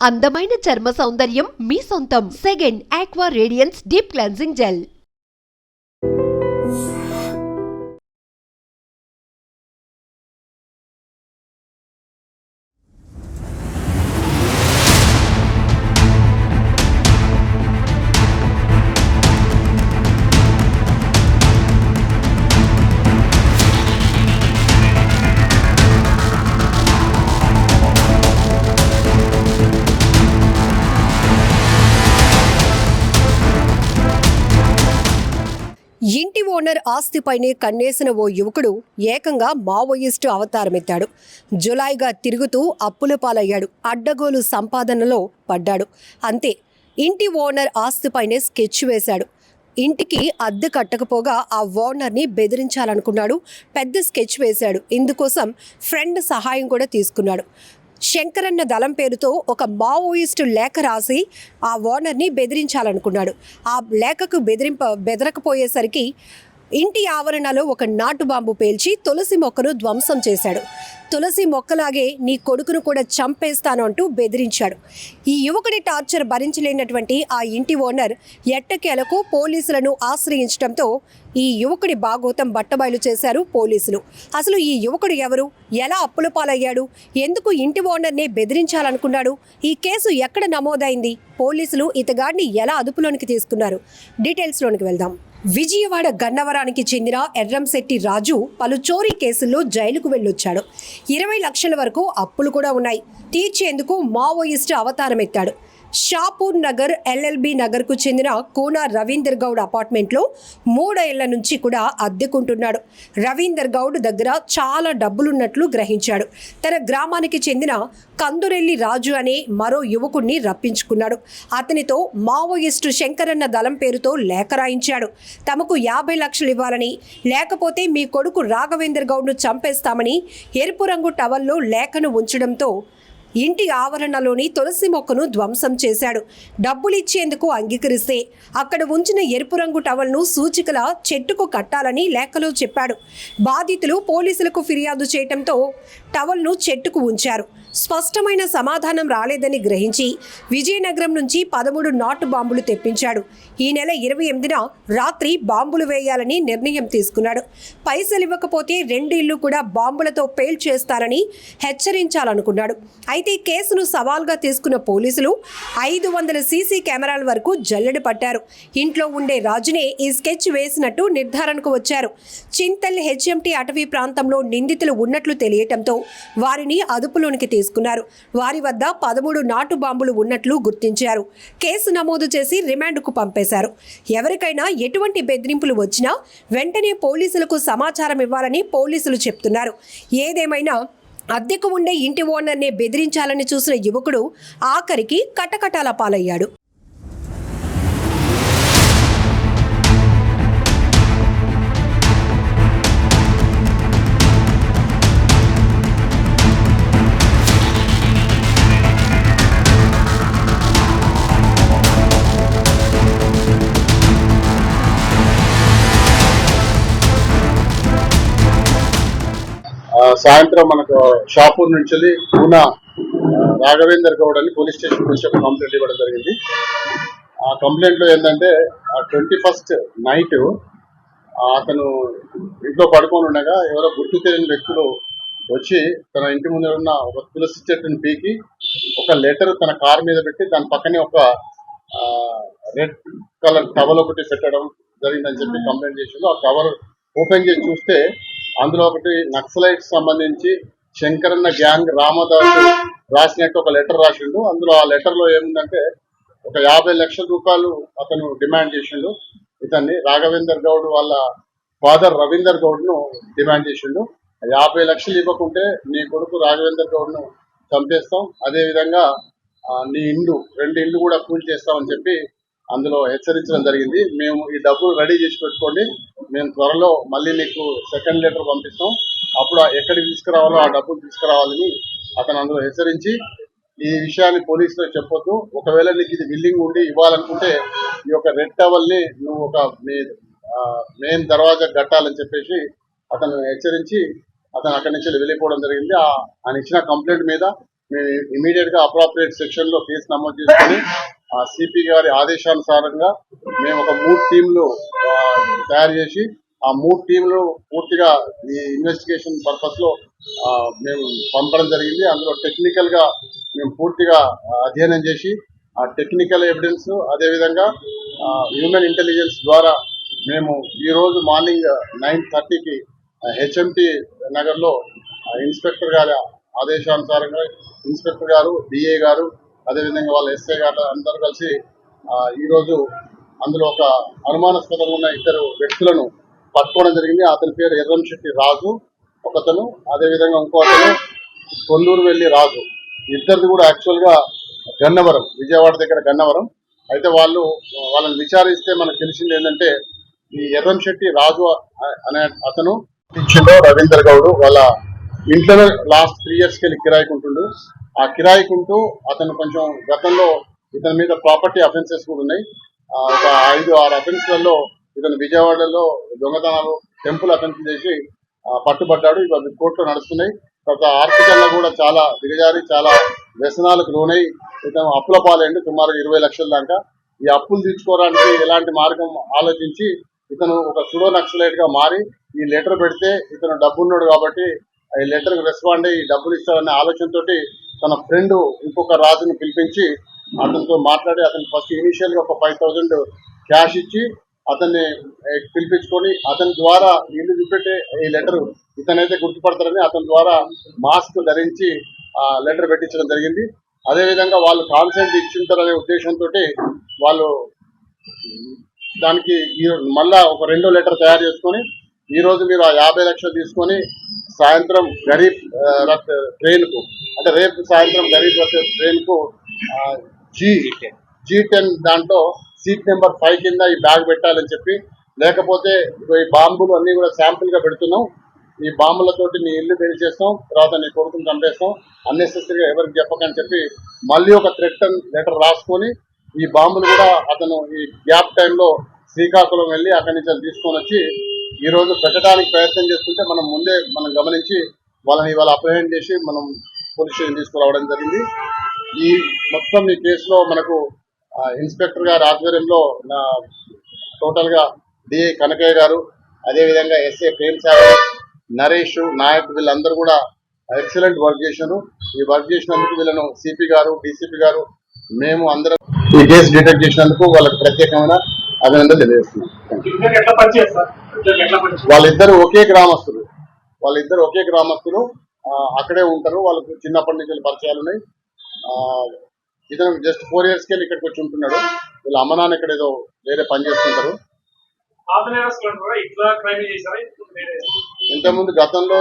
అందమైన చర్మ సౌందర్యం మీ సొంతం. Second aqua radiance deep cleansing gel. ఇంటి ఓనర్ ఆస్తిపైనే కన్నేసిన ఓ యువకుడు ఏకంగా మావోయిస్టు అవతారమెత్తాడు. జులాయిగా తిరుగుతూ అప్పుల పాలయ్యాడు. అడ్డగోలు సంపాదనలో పడ్డాడు. అంతే, ఇంటి ఓనర్ ఆస్తిపైనే స్కెచ్ వేశాడు. ఇంటికి అద్దె కట్టకపోగా ఆ ఓనర్ని బెదిరించాలనుకున్నాడు. పెద్ద స్కెచ్ వేశాడు. ఇందుకోసం ఫ్రెండ్ సహాయం కూడా తీసుకున్నాడు. శంకరన్న దళం పేరుతో ఒక మావోయిస్టు లేఖ రాసి ఆ ఓనర్ని బెదిరించాలనుకున్నాడు. ఆ లేఖకు బెదరకపోయేసరికి ఇంటి ఆవరణలో ఒక నాటు బాంబు పేల్చి తులసి మొక్కను ధ్వంసం చేశాడు. తులసి మొక్కలాగే నీ కొడుకును కూడా చంపేస్తాను అంటూ బెదిరించాడు. ఈ యువకుడి టార్చర్ భరించలేనటువంటి ఆ ఇంటి ఓనర్ ఎట్టకేలకు పోలీసులను ఆశ్రయించడంతో ఈ యువకుడి బాగోతం బట్టబయలు చేశారు పోలీసులు. అసలు ఈ యువకుడు ఎవరు, ఎలా అప్పుల పాలయ్యాడు, ఎందుకు ఇంటి ఓనర్నే బెదిరించాలనుకున్నాడు, ఈ కేసు ఎక్కడ నమోదైంది, పోలీసులు ఇతగాడిని ఎలా అదుపులోనికి తీసుకున్నారు, డీటెయిల్స్లోనికి వెళ్దాం. విజయవాడ గన్నవరానికి చెందిన ఎర్రంశెట్టి రాజు పలు చోరీ కేసుల్లో జైలుకు వెళ్ళొచ్చాడు. 20 లక్షల వరకు అప్పులు కూడా ఉన్నాయి. తీర్చేందుకు మావోయిస్టు అవతారమెత్తాడు. షాపూర్ నగర్ ఎల్ఎల్బి నగర్కు చెందిన కూన రవీందర్ గౌడ్ అపార్ట్మెంట్లో 3 ఏళ్ల నుంచి కూడా అద్దెకుంటున్నాడు. రవీందర్ గౌడ్ దగ్గర చాలా డబ్బులున్నట్లు గ్రహించాడు. తన గ్రామానికి చెందిన కందురెల్లి రాజు అనే మరో యువకుడిని రప్పించుకున్నాడు. అతనితో మావోయిస్టు శంకరన్న దళం పేరుతో లేఖ రాయించాడు. తమకు 50 లక్షలు ఇవ్వాలని, లేకపోతే మీ కొడుకు రాఘవేందర్ గౌడ్ను చంపేస్తామని ఎరుపు రంగు టవల్లో లేఖను ఉంచడంతో ఇంటి ఆవరణలోని తులసి మొక్కను ధ్వంసం చేశాడు. డబ్బులిచ్చేందుకు అంగీకరిస్తే అక్కడ ఉంచిన ఎరుపు రంగు టవల్ను సూచికల చెట్టుకు కట్టాలని లేఖలో చెప్పాడు. బాధితులు పోలీసులకు ఫిర్యాదు చేయడంతో టవల్ను చెట్టుకు ఉంచారు. స్పష్టమైన సమాధానం రాలేదని గ్రహించి విజయనగరం నుంచి 13 నాటు బాంబులు తెప్పించాడు. ఈ నెల 28న రాత్రి బాంబులు వేయాలని నిర్ణయం తీసుకున్నాడు. పైసలు ఇవ్వకపోతే 2 ఇళ్లు కూడా బాంబులతో పేల్చేస్తారని హెచ్చరించాలనుకున్నాడు. అయితే కేసును సవాల్గా తీసుకున్న పోలీసులు 500 సీసీ కెమెరాల వరకు జల్లెడ పట్టారు. ఇంట్లో ఉండే రాజునే ఈ స్కెచ్ వేసినట్టు నిర్ధారణకు వచ్చారు. చింతల్ హెచ్ఎంటీ అటవీ ప్రాంతంలో నిందితులు ఉన్నట్లు తెలియటంతో వారిని అదుపులోనికి తీసుకున్నారు. వారి వద్ద 13 నాటు బాంబులు ఉన్నట్లు గుర్తించారు. కేసు నమోదు చేసి రిమాండ్కు పంపేశారు. ఎవరికైనా ఎటువంటి బెదిరింపులు వచ్చినా వెంటనే పోలీసులకు సమాచారం ఇవ్వాలని పోలీసులు చెప్తున్నారు. ఏదేమైనా అద్దెకు ఉండే ఇంటి ఓనర్నే బెదిరించాలని చూసిన యువకుడు ఆఖరికి కటకటాల పాలయ్యాడు. సాయంత్రం మనకు షాపూర్ నుంచి పూనా రాఘవేందర్ గౌడ్ అని పోలీస్ స్టేషన్ నుంచి ఒక కంప్లైంట్ ఇవ్వడం జరిగింది. ఆ కంప్లైంట్ లో ఏంటంటే 21st నైట్ అతను ఇంట్లో పడుకొని ఉండగా ఎవరో గుర్తు తెలియని వ్యక్తులు వచ్చి తన ఇంటి ముందు ఉన్న ఒక తులసి చెట్టుని పీకి ఒక లెటర్ తన కార్ మీద పెట్టి దాని పక్కనే ఒక రెడ్ కలర్ టవల్ ఒకటి పెట్టడం జరిగిందని చెప్పి కంప్లైంట్ చేసిండు. ఆ కవర్ ఓపెన్ చేసి చూస్తే అందులో ఒకటి నక్సలైట్స్ సంబంధించి శంకరన్న గ్యాంగ్ రామదాసు రాసినట్టు ఒక లెటర్ రాసిండు. అందులో ఆ లెటర్ లో ఏముందంటే ఒక 50 లక్షల రూపాయలు అతను డిమాండ్ చేసిండు. ఇతన్ని రాఘవేందర్ గౌడ్ వాళ్ళ ఫాదర్ రవీందర్ గౌడ్ ను డిమాండ్ చేసిండు. 50 లక్షలు ఇవ్వకుంటే నీ కొడుకు రాఘవేందర్ గౌడ్ ను చంపేస్తాం, అదే విధంగా నీ ఇల్లు 2 ఇళ్ళు కూడా కూల్ చేస్తామని చెప్పి అందులో హెచ్చరించడం జరిగింది. మేము ఈ డబ్బులు రెడీ చేసి పెట్టుకోండి, మేము త్వరలో మళ్ళీ నీకు సెకండ్ లెటర్ పంపిస్తాం, అప్పుడు ఎక్కడికి తీసుకురావాలో ఆ డబ్బులు తీసుకురావాలని అతను అందులో హెచ్చరించి ఈ విషయాన్ని పోలీసులో చెప్పొద్దు, ఒకవేళ నీకు ఇది బిల్డింగ్ ఉండి ఇవ్వాలనుకుంటే ఈ యొక్క రెడ్ టవల్ని నువ్వు ఒక మెయిన్ దర్వాజా కట్టాలని చెప్పేసి అతను హెచ్చరించి అతను అక్కడి నుంచి వెళ్ళిపోవడం జరిగింది. ఆయన ఇచ్చిన కంప్లైంట్ మీద మేము ఇమీడియట్ గా అప్రాప్రియేట్ సెక్షన్ లో కేసు నమోదు చేసుకుని ఆ సిపి గారి ఆదేశానుసారంగా మేము ఒక 3 టీంలు తయారు చేసి ఆ 3 టీంలు పూర్తిగా ఈ ఇన్వెస్టిగేషన్ పర్పస్ లో మేము పంపడం జరిగింది. అందులో టెక్నికల్ గా మేము పూర్తిగా అధ్యయనం చేసి ఆ టెక్నికల్ ఎవిడెన్స్ అదేవిధంగా హ్యూమన్ ఇంటెలిజెన్స్ ద్వారా మేము ఈ రోజు మార్నింగ్ 9:30కి హెచ్ఎంటి నగర్ లో ఇన్స్పెక్టర్ గారి ఆదేశానుసారంగా ఇన్స్పెక్టర్ గారు, డిఏ గారు, అదేవిధంగా వాళ్ళ ఎస్ఐ గారు అందరూ కలిసి ఈ రోజు అందులో ఒక అనుమానాస్పదంగా ఉన్న 2 వ్యక్తులను పట్టుకోవడం జరిగింది. అతని పేరు ఎర్రంశెట్టి రాజు ఒకతను, అదేవిధంగా ఇంకో అతను కొల్లూరు వెళ్లి రాజు. ఇద్దరిది కూడా యాక్చువల్ గా గన్నవరం, విజయవాడ దగ్గర గన్నవరం. అయితే వాళ్ళని విచారిస్తే మనకు తెలిసింది ఏంటంటే ఈ ఎర్రంశెట్టి రాజు అనే అతను రవీందర్ గౌడ్ వాళ్ళ ఇంట్లో లాస్ట్ 3 years కెళ్ళి కిరాయికుంటుండు. ఆ కిరాయికుంటూ అతను కొంచెం గతంలో ఇతని మీద ప్రాపర్టీ అఫెన్సెస్ కూడా ఉన్నాయి. ఒక 5-6 అఫెన్స్లలో ఇతను విజయవాడలో దొంగతనాలు, టెంపుల్ అఫెన్స్ చేసి పట్టుబడ్డాడు. ఇవి కోర్టులో నడుస్తున్నాయి. తర్వాత ఆర్థికంగా కూడా చాలా దిగజారి చాలా వ్యసనాలకు లోనై ఇతను అప్పుల పాలైండు సుమారు 20 లక్షల దాకా. ఈ అప్పులు తీర్చుకోవడానికి ఎలాంటి మార్గం ఆలోచించి ఇతను ఒక సుడో నక్సలైట్ గా మారి ఈ లెటర్ పెడితే ఇతను డబ్బున్నాడు కాబట్టి ఈ లెటర్ కి రెస్పాండ్ అయ్యి డబ్బులు ఇస్తాడనే ఆలోచనతోటి తన ఫ్రెండ్ ఇంకొక రాజును పిలిపించి అతనితో మాట్లాడి అతను ఫస్ట్ ఇనిషియల్ గా ఒక 5,000 క్యాష్ ఇచ్చి అతన్ని పిలిపించుకొని అతని ద్వారా ఇల్లు చూపెట్టే ఈ లెటర్ ఇతనైతే గుర్తుపడతారని అతని ద్వారా మాస్క్ ధరించి ఆ లెటర్ పెట్టించడం జరిగింది. అదేవిధంగా వాళ్ళు కాన్సెంట్ ఇచ్చింటారనే ఉద్దేశంతో వాళ్ళు దానికి మళ్ళా ఒక 2వ లెటర్ తయారు చేసుకొని ఈ రోజు మీరు ఆ 50 లక్షలు తీసుకొని సాయంత్రం గరీబ్ రథ్ ట్రైన్ కు అంటే రేపు సాయంత్రం గరీబ్ రథ్ ట్రైన్ కు G10 దాంట్లో సీట్ నెంబర్ 5 కింద ఈ బ్యాగ్ పెట్టాలని చెప్పి, లేకపోతే ఈ బాంబులు అన్ని కూడా శాంపుల్ గా పెడుతున్నాం, ఈ బాంబులతోటి నీ ఇల్లు బెయిల్ చేస్తాం, తర్వాత నీ కొడుకుని చంపేస్తాం, అన్నెసెసరీగా ఎవరికి చెప్పకని చెప్పి మళ్ళీ ఒక థ్రెటన్ లెటర్ రాసుకొని ఈ బాంబులు కూడా అతను ఈ గ్యాప్ టైంలో శ్రీకాకుళం వెళ్ళి అక్కడి నుంచి తీసుకొని వచ్చి ఈ రోజు పెట్టడానికి ప్రయత్నం చేస్తుంటే మనం గమనించి వాళ్ళని ఇవాళ అప్రహెండ్ చేసి మనం పోలీస్ స్టేషన్ తీసుకురావడం జరిగింది. ఈ మొత్తం ఈ కేసులో మనకు ఇన్స్పెక్టర్ గారి ఆధ్వర్యంలో టోటల్ గా డిఐ కనకయ్య గారు, అదేవిధంగా ఎస్ఐ ప్రేమ్ సాగర్, నరేష్, నాయక్ వీళ్ళందరూ కూడా ఎక్సలెంట్ వర్క్ చేశారు. ఈ వర్క్ చేసినందుకు వీళ్ళను సిపి గారు, డీసీపీ గారు, మేము అందరం ఈ కేసు డిటెక్ట్ చేసినందుకు వాళ్ళకి ప్రత్యేకమైన అభినందన తెలియజేస్తున్నాం. వాళ్ళిద్దరు ఒకే గ్రామస్తులు, అక్కడే ఉంటారు. వాళ్ళకు చిన్నప్పటి నుంచి పరిచయాలు ఉన్నాయి. ఇతను జస్ట్ 4 years కెళ్ళి ఇక్కడికి వచ్చి ఉంటున్నాడు. వీళ్ళ అమ్మ నాన్న ఇక్కడ ఏదో వేరే పని చేస్తుంటారు. ఇంతకుముందు గతంలో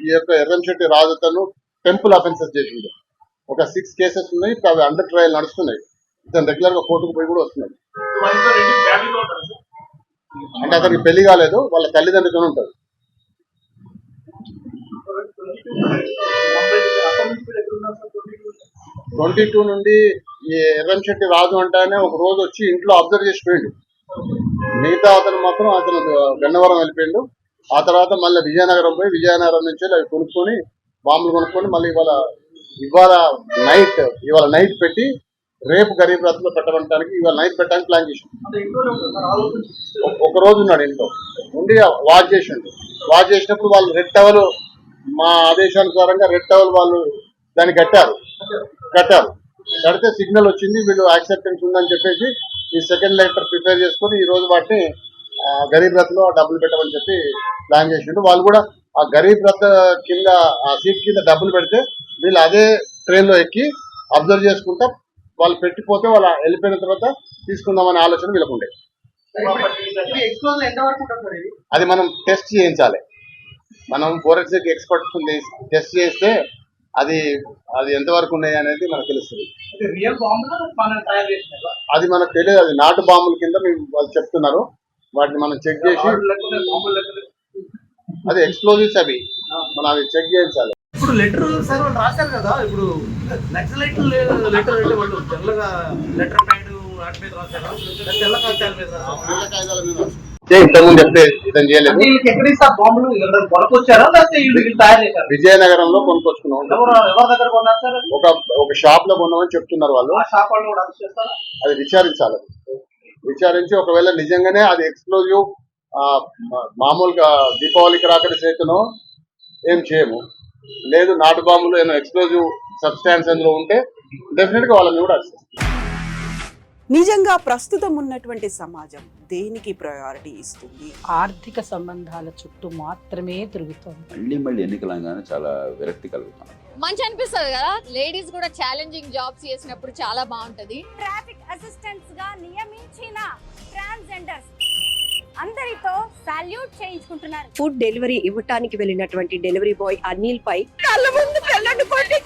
ఈ యొక్క ఎర్రంశెట్టి రాజుతను టెంపుల్ అఫెన్సెస్ చేసిండు. ఒక 6 cases ఉన్నాయి. అవి అండర్ ట్రయల్ నడుస్తున్నాయి. ఇతను రెగ్యులర్ గా కోర్టుకు పోయి కూడా వస్తున్నాడు. అంటే అతనికి పెళ్లి కాలేదు, వాళ్ళ తల్లిదండ్రులతో ఉంటారు. 22 నుండి ఈ ఎర్రంశెట్టి రాజు అంటేనే ఒక రోజు వచ్చి ఇంట్లో అబ్జర్వ్ చేసిపోయిండు. మిగతా అతను మాత్రం గన్నవరం వెళ్ళిపోయిండు. ఆ తర్వాత మళ్ళీ విజయనగరం పోయి విజయనగరం నుంచి అవి కొనుక్కొని బాంబులు కొనుక్కొని మళ్ళీ ఇవాళ నైట్ పెట్టి రేపు గరీబ్ రథ్ లో పెట్టడానికి ఇవాళ నైట్ పెట్టడానికి ప్లాన్ చేసిండు. ఒక రోజు ఉన్నాడు ఇంట్లో ఉండి వాచ్ చేసిండు. వాచ్ చేసినప్పుడు వాళ్ళు రెడ్ టవల్, మా ఆదేశానుసారంగా రెడ్ టవల్ వాళ్ళు దాన్ని కట్టారు. కడితే సిగ్నల్ వచ్చింది, వీళ్ళు యాక్సెప్టెన్స్ ఉందని చెప్పేసి ఈ సెకండ్ లెటర్ ప్రిపేర్ చేసుకొని ఈ రోజు వాటిని గరీబ్ రథ్ లో డబ్బులు పెట్టమని చెప్పి ప్లాన్ చేసిండు. వాళ్ళు కూడా ఆ గరీబ్ రథ్ కింద ఆ సీట్ కింద డబ్బులు పెడితే వీళ్ళు అదే ట్రైన్ లో ఎక్కి అబ్జర్వ్ చేసుకుంటా వాళ్ళు పెట్టిపోతే వాళ్ళ వెళ్ళిపోయిన తర్వాత తీసుకుందామనే ఆలోచన వీళ్ళకు ఉండే. అది మనం టెస్ట్ చేయించాలి. మనం ఫోరెన్సిక్ ఎక్స్పర్ట్స్ టెస్ట్ చేస్తే అది ఎంతవరకు ఉన్నాయి అనేది మనకు తెలుస్తుంది. అది మనకు తెలియదు. అది నాటు బాంబుల కింద వాళ్ళు చెప్తున్నారు. వాటిని మనం చెక్ చేసి అది ఎక్స్ప్లోజివ్స్ అవి మనం అది చెక్ చేయించాలి. ఇప్పుడు లెటర్ సార్ వాళ్ళు రాశారు కదా, ఇప్పుడు నక్సలైట్ లెటర్ అంటే వాళ్ళు తెల్లగా లెటర్ ప్యాడ్ వాటి మీద రాశారు, తెల్ల కాగితాల మీద రాశారు. ఇంతకుముందు చెప్తే ఇతను చేయలేదు. అంటే వీళ్ళకి ఎక్కడ ఇస్తారు బాంబులు? కొనుక్కొచ్చారా లేకపోతే వీళ్ళు తయారు చేశారు? విజయనగరంలో కొనుక్కొచ్చుకున్నాం. ఎవరి దగ్గర కొన్నారు సార్? ఒక షాప్ లో కొన్నామని చెప్తున్నారు వాళ్ళు. ఆ షాప్ వాళ్ళు కూడా అరెస్ట్ చేస్తారా? అది విచారించాలి. విచారించి ఒకవేళ నిజంగానే అది ఎక్స్ప్లోజివ్ మామూలుగా దీపావళికి రాకడి చేతను ఏం చేయము, లేదు నాటు బాంబులు ఏమైనా ఎక్స్ప్లోజివ్ సబ్స్టాన్స్ అందులో ఉంటే డెఫినెట్ గా వాళ్ళని కూడా అరెస్ట్ చేస్తాం. నిజంగా ప్రస్తుతం ఉన్నటువంటి సమాజం దేనికి ప్రయారిటీ ఇస్తుంది? ఆర్థిక సంబంధాల చుట్టూ మాత్రమే తిరుగుతోంది. మళ్ళీ ఎన్నికలంగానే చాలా విరక్తి కలుగుతాం. మంచి అనిపిస్తుంది కదా, లేడీస్ కూడా ఛాలెంజింగ్ జాబ్స్ చేసినప్పుడు చాలా బాగుంటది. ట్రాఫిక్ అసిస్టెంట్స్ గా నియమించిన ట్రాన్స్జెండర్స్ అందరితో సాల్యూట్ చేయించుకుంటున్నారు. ఫుడ్ డెలివరీ ఇవ్వటానికి వెళ్ళినటువంటి డెలివరీ బాయ్ అనిల్ పై కళ్ళ ముందు పిల్లని కొట్టి